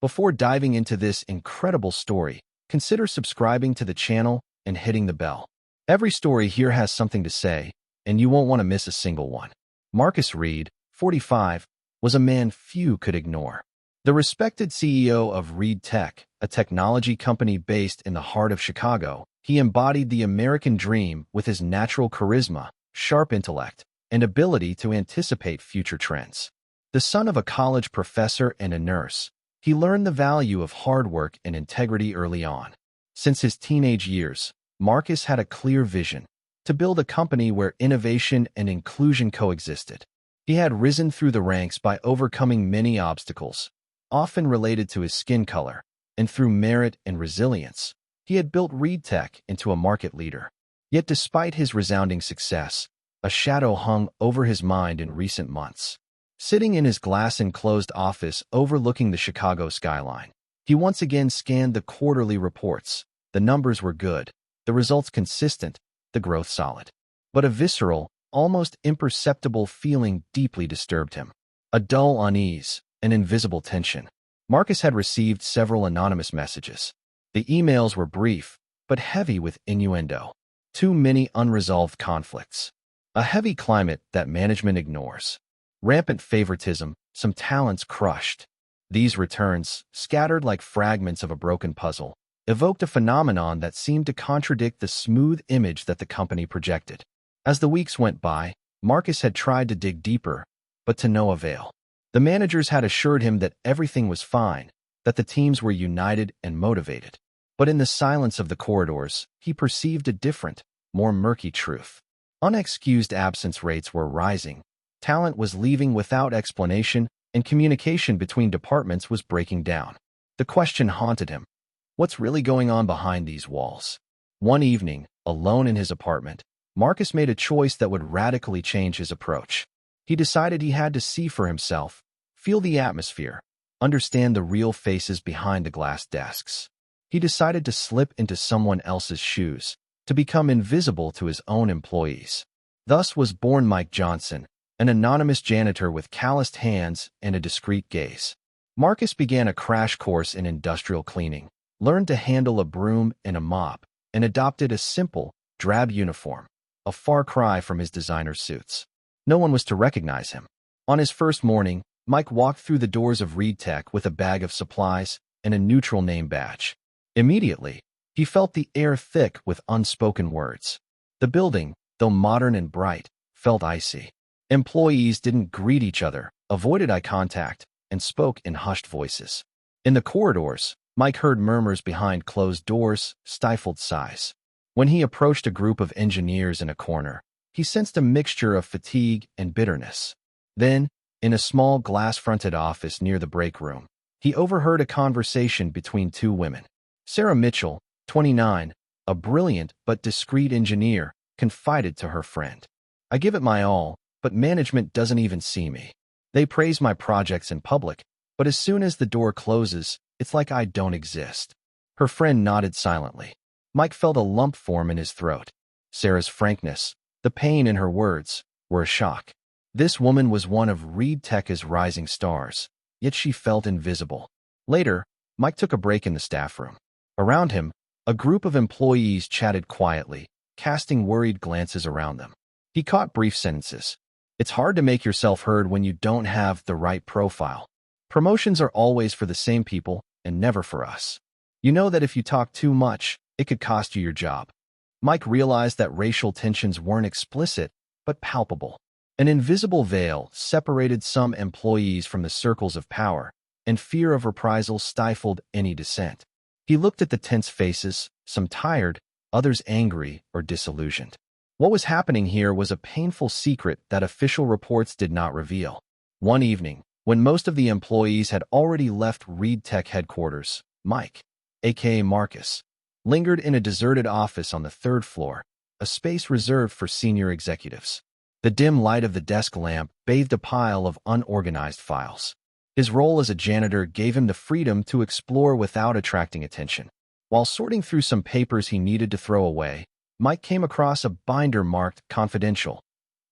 Before diving into this incredible story, consider subscribing to the channel and hitting the bell. Every story here has something to say, and you won't want to miss a single one. Marcus Reed, 45, was a man few could ignore. The respected CEO of Reed Tech, a technology company based in the heart of Chicago, he embodied the American dream with his natural charisma, sharp intellect, and ability to anticipate future trends. The son of a college professor and a nurse, he learned the value of hard work and integrity early on. Since his teenage years, Marcus had a clear vision to build a company where innovation and inclusion coexisted. He had risen through the ranks by overcoming many obstacles, often related to his skin color, and through merit and resilience, he had built Reed Tech into a market leader. Yet despite his resounding success, a shadow hung over his mind in recent months. Sitting in his glass-enclosed office overlooking the Chicago skyline, he once again scanned the quarterly reports. The numbers were good, the results consistent, the growth solid. But a visceral, almost imperceptible feeling deeply disturbed him. A dull unease, an invisible tension. Marcus had received several anonymous messages. The emails were brief, but heavy with innuendo. Too many unresolved conflicts. A heavy climate that management ignores. Rampant favoritism, some talents crushed. These returns, scattered like fragments of a broken puzzle, evoked a phenomenon that seemed to contradict the smooth image that the company projected. As the weeks went by, Marcus had tried to dig deeper, but to no avail. The managers had assured him that everything was fine, that the teams were united and motivated. But in the silence of the corridors, he perceived a different, more murky truth. Unexcused absence rates were rising, talent was leaving without explanation, and communication between departments was breaking down. The question haunted him. What's really going on behind these walls? One evening, alone in his apartment, Marcus made a choice that would radically change his approach. He decided he had to see for himself, feel the atmosphere, understand the real faces behind the glass desks. He decided to slip into someone else's shoes, to become invisible to his own employees. Thus was born Mike Johnson, an anonymous janitor with calloused hands and a discreet gaze. Marcus began a crash course in industrial cleaning, learned to handle a broom and a mop, and adopted a simple, drab uniform, a far cry from his designer suits. No one was to recognize him. On his first morning, Mike walked through the doors of Reed Tech with a bag of supplies and a neutral name badge. Immediately, he felt the air thick with unspoken words. The building, though modern and bright, felt icy. Employees didn't greet each other, avoided eye contact, and spoke in hushed voices. In the corridors, Mike heard murmurs behind closed doors, stifled sighs. When he approached a group of engineers in a corner, he sensed a mixture of fatigue and bitterness. Then, in a small glass-fronted office near the break room, he overheard a conversation between two women. Sarah Mitchell, 29, a brilliant but discreet engineer, confided to her friend. "I give it my all, but management doesn't even see me. They praise my projects in public, but as soon as the door closes, it's like I don't exist." Her friend nodded silently. Mike felt a lump form in his throat. Sarah's frankness, the pain in her words, were a shock. This woman was one of Reed Tech's rising stars, yet she felt invisible. Later, Mike took a break in the staff room. Around him, a group of employees chatted quietly, casting worried glances around them. He caught brief sentences. "It's hard to make yourself heard when you don't have the right profile. Promotions are always for the same people and never for us. You know that if you talk too much, it could cost you your job." Mike realized that racial tensions weren't explicit, but palpable. An invisible veil separated some employees from the circles of power, and fear of reprisal stifled any dissent. He looked at the tense faces, some tired, others angry or disillusioned. What was happening here was a painful secret that official reports did not reveal. One evening, when most of the employees had already left Reed Tech headquarters, Mike, aka Marcus, lingered in a deserted office on the third floor, a space reserved for senior executives. The dim light of the desk lamp bathed a pile of unorganized files. His role as a janitor gave him the freedom to explore without attracting attention. While sorting through some papers he needed to throw away, Mike came across a binder marked confidential,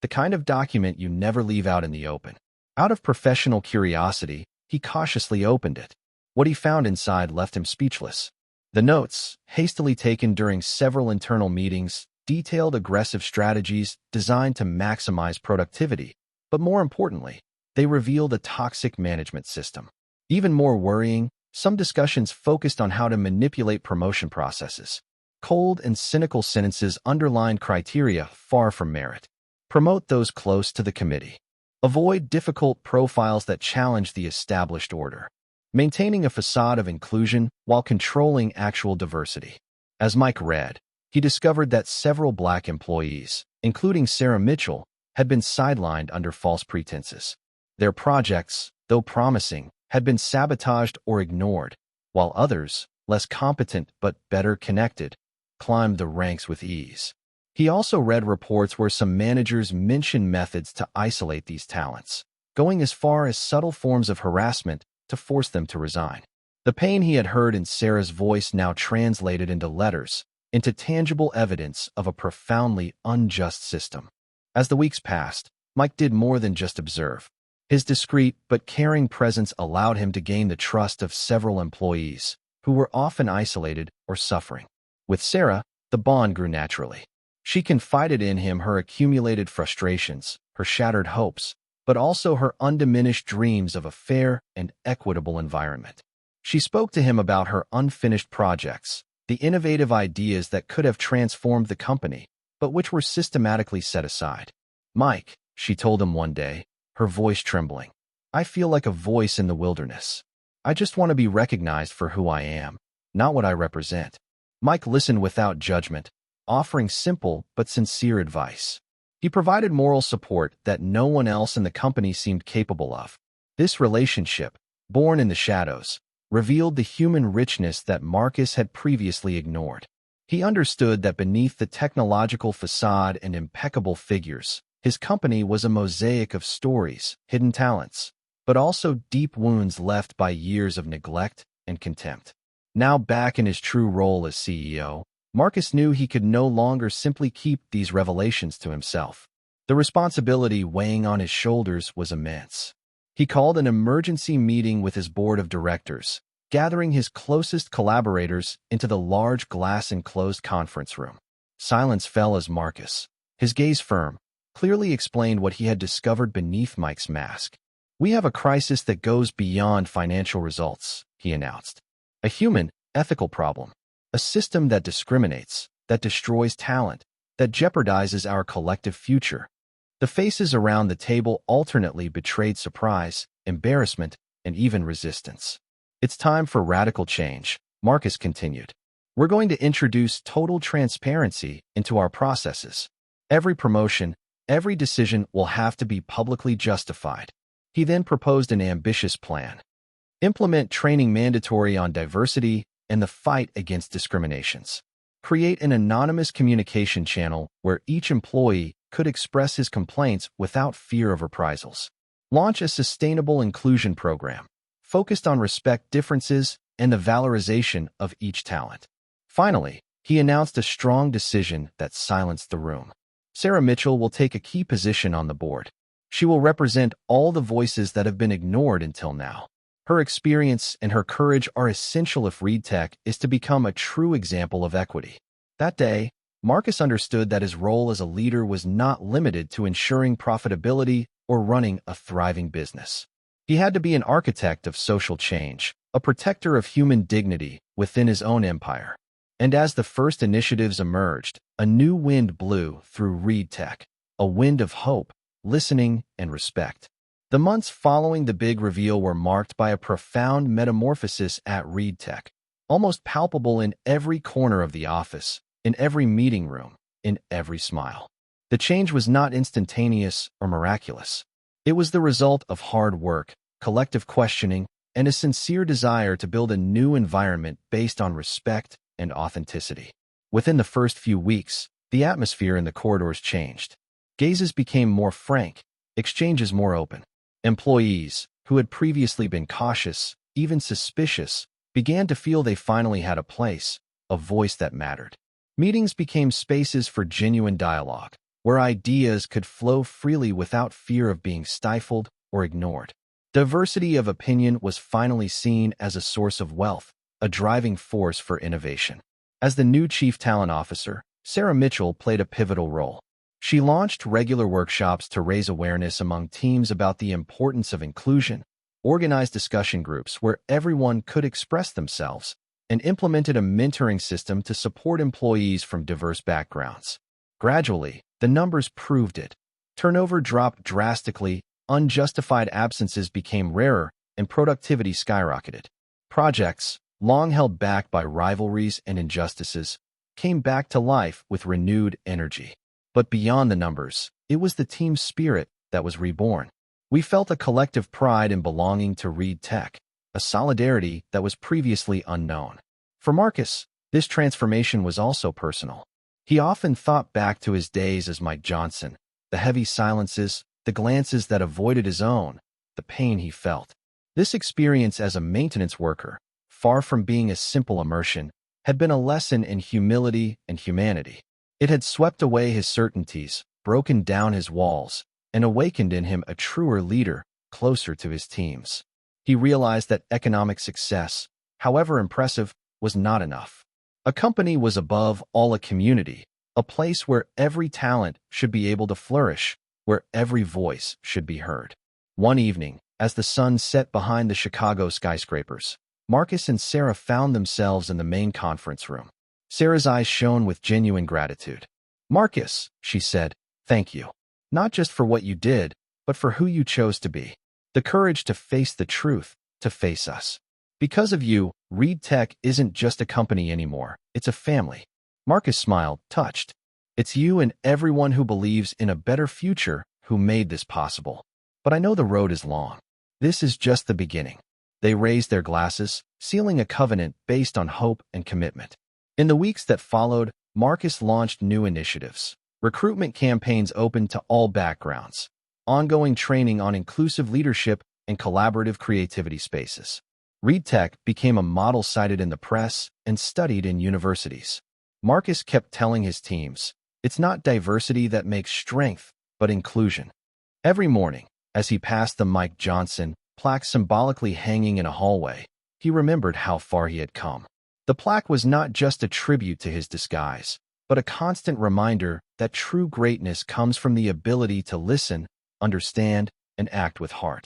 the kind of document you never leave out in the open. Out of professional curiosity, he cautiously opened it. What he found inside left him speechless. The notes, hastily taken during several internal meetings, detailed aggressive strategies designed to maximize productivity, but more importantly, they revealed a toxic management system. Even more worrying, some discussions focused on how to manipulate promotion processes. Cold and cynical sentences underlined criteria far from merit. Promote those close to the committee. Avoid difficult profiles that challenge the established order. Maintaining a facade of inclusion while controlling actual diversity. As Mike read, he discovered that several Black employees, including Sarah Mitchell, had been sidelined under false pretenses. Their projects, though promising, had been sabotaged or ignored, while others, less competent but better connected, climbed the ranks with ease. He also read reports where some managers mentioned methods to isolate these talents, going as far as subtle forms of harassment to force them to resign. The pain he had heard in Sarah's voice now translated into letters, into tangible evidence of a profoundly unjust system. As the weeks passed, Mike did more than just observe. His discreet but caring presence allowed him to gain the trust of several employees, who were often isolated or suffering. With Sarah, the bond grew naturally. She confided in him her accumulated frustrations, her shattered hopes, but also her undiminished dreams of a fair and equitable environment. She spoke to him about her unfinished projects, the innovative ideas that could have transformed the company, but which were systematically set aside. "Mike," she told him one day, her voice trembling, "I feel like a voice in the wilderness. I just want to be recognized for who I am, not what I represent." Mike listened without judgment, offering simple but sincere advice. He provided moral support that no one else in the company seemed capable of. This relationship, born in the shadows, revealed the human richness that Marcus had previously ignored. He understood that beneath the technological facade and impeccable figures, his company was a mosaic of stories, hidden talents, but also deep wounds left by years of neglect and contempt. Now back in his true role as CEO, Marcus knew he could no longer simply keep these revelations to himself. The responsibility weighing on his shoulders was immense. He called an emergency meeting with his board of directors, gathering his closest collaborators into the large glass-enclosed conference room. Silence fell as Marcus, his gaze firm, clearly explained what he had discovered beneath Mike's mask. "We have a crisis that goes beyond financial results," he announced. "A human, ethical problem. A system that discriminates, that destroys talent, that jeopardizes our collective future." The faces around the table alternately betrayed surprise, embarrassment, and even resistance. "It's time for radical change," Marcus continued. "We're going to introduce total transparency into our processes. Every promotion, every decision will have to be publicly justified." He then proposed an ambitious plan. Implement training mandatory on diversity and the fight against discriminations. Create an anonymous communication channel where each employee could express his complaints without fear of reprisals. Launch a sustainable inclusion program, focused on respect differences and the valorization of each talent. Finally, he announced a strong decision that silenced the room. Sarah Mitchell will take a key position on the board. She will represent all the voices that have been ignored until now. Her experience and her courage are essential if ReedTech is to become a true example of equity. That day, Marcus understood that his role as a leader was not limited to ensuring profitability or running a thriving business. He had to be an architect of social change, a protector of human dignity within his own empire. And as the first initiatives emerged, a new wind blew through ReedTech, a wind of hope, listening, and respect. The months following the big reveal were marked by a profound metamorphosis at ReedTech, almost palpable in every corner of the office, in every meeting room, in every smile. The change was not instantaneous or miraculous. It was the result of hard work, collective questioning, and a sincere desire to build a new environment based on respect and authenticity. Within the first few weeks, the atmosphere in the corridors changed. Gazes became more frank, exchanges more open. Employees, who had previously been cautious, even suspicious, began to feel they finally had a place, a voice that mattered. Meetings became spaces for genuine dialogue, where ideas could flow freely without fear of being stifled or ignored. Diversity of opinion was finally seen as a source of wealth, a driving force for innovation. As the new Chief Talent Officer, Sarah Mitchell played a pivotal role. She launched regular workshops to raise awareness among teams about the importance of inclusion, organized discussion groups where everyone could express themselves, and implemented a mentoring system to support employees from diverse backgrounds. Gradually, the numbers proved it. Turnover dropped drastically, unjustified absences became rarer, and productivity skyrocketed. Projects, long held back by rivalries and injustices, came back to life with renewed energy. But beyond the numbers, it was the team spirit that was reborn. We felt a collective pride in belonging to Reed Tech, a solidarity that was previously unknown. For Marcus, this transformation was also personal. He often thought back to his days as Mike Johnson, the heavy silences, the glances that avoided his own, the pain he felt. This experience as a maintenance worker, far from being a simple immersion, had been a lesson in humility and humanity. It had swept away his certainties, broken down his walls, and awakened in him a truer leader, closer to his teams. He realized that economic success, however impressive, was not enough. A company was above all a community, a place where every talent should be able to flourish, where every voice should be heard. One evening, as the sun set behind the Chicago skyscrapers, Marcus and Sarah found themselves in the main conference room. Sarah's eyes shone with genuine gratitude. "Marcus," she said, "thank you. Not just for what you did, but for who you chose to be. The courage to face the truth, to face us. Because of you, Reed Tech isn't just a company anymore, it's a family." Marcus smiled, touched. "It's you and everyone who believes in a better future who made this possible. But I know the road is long. This is just the beginning." They raised their glasses, sealing a covenant based on hope and commitment. In the weeks that followed, Marcus launched new initiatives. Recruitment campaigns open to all backgrounds, ongoing training on inclusive leadership and collaborative creativity spaces. Reed Tech became a model cited in the press and studied in universities. Marcus kept telling his teams, "It's not diversity that makes strength, but inclusion." Every morning, as he passed the Mike Johnson plaque symbolically hanging in a hallway, he remembered how far he had come. The plaque was not just a tribute to his disguise, but a constant reminder that true greatness comes from the ability to listen, understand, and act with heart.